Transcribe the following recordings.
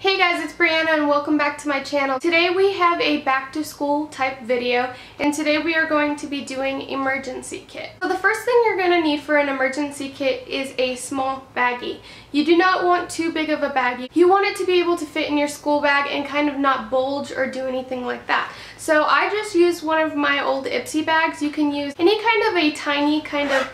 Hey guys, it's Brianna and welcome back to my channel. Today we have a back to school type video, and today we are going to be doing emergency kit. So the first thing you're going to need for an emergency kit is a small baggie. You do not want too big of a baggie. You want it to be able to fit in your school bag and kind of not bulge or do anything like that. So I just used one of my old Ipsy bags. You can use any kind of a tiny kind of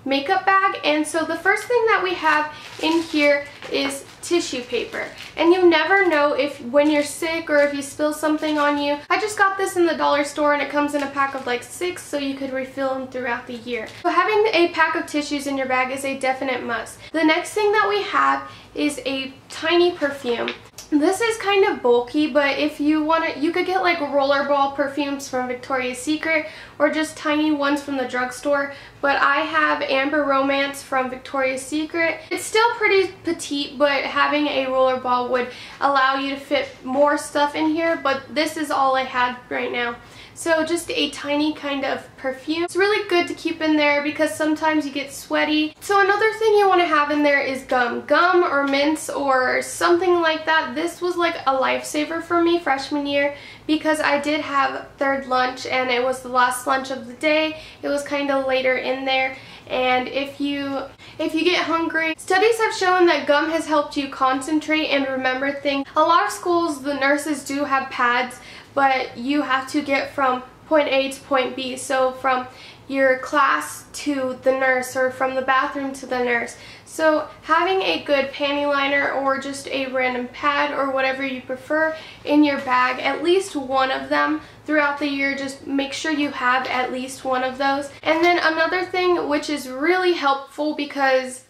makeup bag, and so the first thing that we have in here is tissue paper. And you never know if when you're sick or if you spill something on you. I just got this in the dollar store and it comes in a pack of like 6, so you could refill them throughout the year. So having a pack of tissues in your bag is a definite must. The next thing that we have is a tiny perfume. This is kind of bulky, but if you want it, you could get like rollerball perfumes from Victoria's Secret or just tiny ones from the drugstore. But I have Amber Romance from Victoria's Secret. It's still pretty petite, but having a rollerball would allow you to fit more stuff in here, but this is all I had right now. So just a tiny kind of perfume. It's really good to keep in there because sometimes you get sweaty. So another thing you want to have in there is gum. Gum or mints or something like that. This was like a lifesaver for me freshman year because I did have third lunch and it was the last lunch of the day. It was kind of later in there. And if you get hungry, studies have shown that gum has helped you concentrate and remember things. A lot of schools, the nurses do have pads, but you have to get from point A to point B. So from your class to the nurse or from the bathroom to the nurse. So having a good panty liner or just a random pad or whatever you prefer in your bag, at least one of them throughout the year, just make sure you have at least one of those. And then another thing which is really helpful because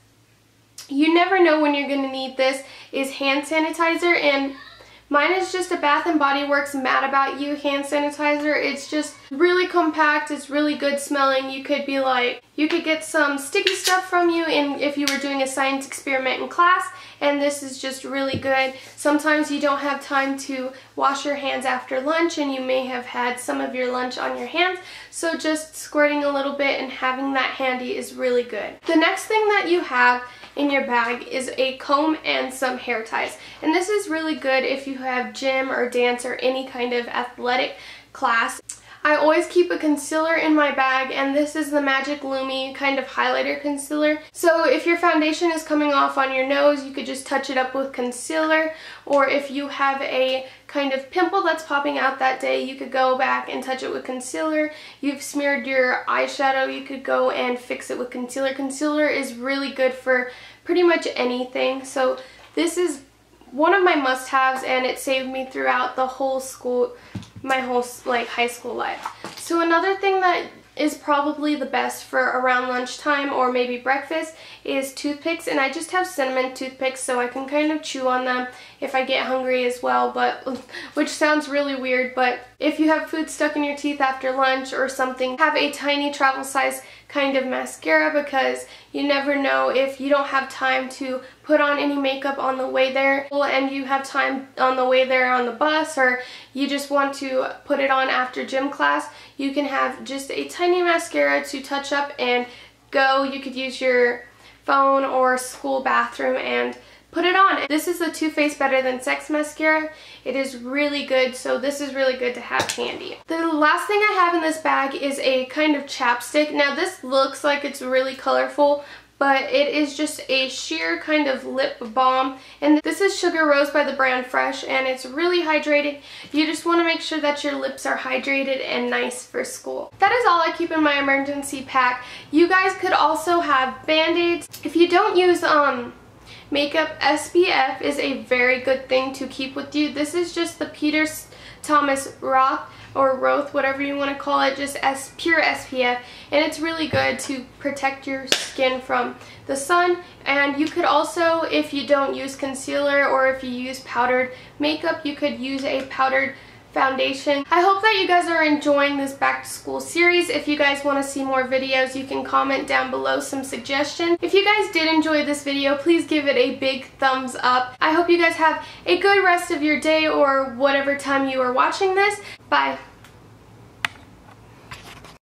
you never know when you're going to need this is hand sanitizer. And mine is just a Bath & Body Works Mad About You hand sanitizer. It's just really compact. It's really good smelling. You could be like, you could get some sticky stuff from you if you were doing a science experiment in class, and this is just really good. Sometimes you don't have time to wash your hands after lunch and you may have had some of your lunch on your hands, so just squirting a little bit and having that handy is really good. The next thing that you have in your bag is a comb and some hair ties, and this is really good if you have gym or dance or any kind of athletic class. I always keep a concealer in my bag, and this is the Magic Lumi kind of highlighter concealer. So if your foundation is coming off on your nose, you could just touch it up with concealer, or if you have a kind of pimple that's popping out that day, you could go back and touch it with concealer. You've smeared your eyeshadow, you could go and fix it with concealer. Concealer is really good for pretty much anything, so this is one of my must-haves, and it saved me throughout the whole school, my whole like high school life. So another thing that is probably the best for around lunchtime or maybe breakfast is toothpicks, and I just have cinnamon toothpicks so I can kind of chew on them if I get hungry as well, but which sounds really weird, but if you have food stuck in your teeth after lunch or something, have a tiny travel size kind of mascara because you never know if you don't have time to put on any makeup on the way there and you have time on the way there on the bus, or you just want to put it on after gym class. You can have just a tiny mascara to touch up and go. You could use your phone or school bathroom and put it on. This is the Too Faced Better Than Sex mascara. It is really good, so this is really good to have handy. The last thing I have in this bag is a kind of chapstick. Now this looks like it's really colorful, but it is just a sheer kind of lip balm, and this is Sugar Rose by the brand Fresh, and it's really hydrating. You just want to make sure that your lips are hydrated and nice for school. That is all I keep in my emergency pack. You guys could also have Band-Aids. If you don't use makeup, SPF is a very good thing to keep with you. This is just the Peter Thomas Roth or Roth, whatever you want to call it, just pure SPF, and it's really good to protect your skin from the sun. And you could also, if you don't use concealer or if you use powdered makeup, you could use a powdered foundation. I hope that you guys are enjoying this back to school series. If you guys want to see more videos, you can comment down below some suggestions. If you guys did enjoy this video, please give it a big thumbs up. I hope you guys have a good rest of your day or whatever time you are watching this. Bye.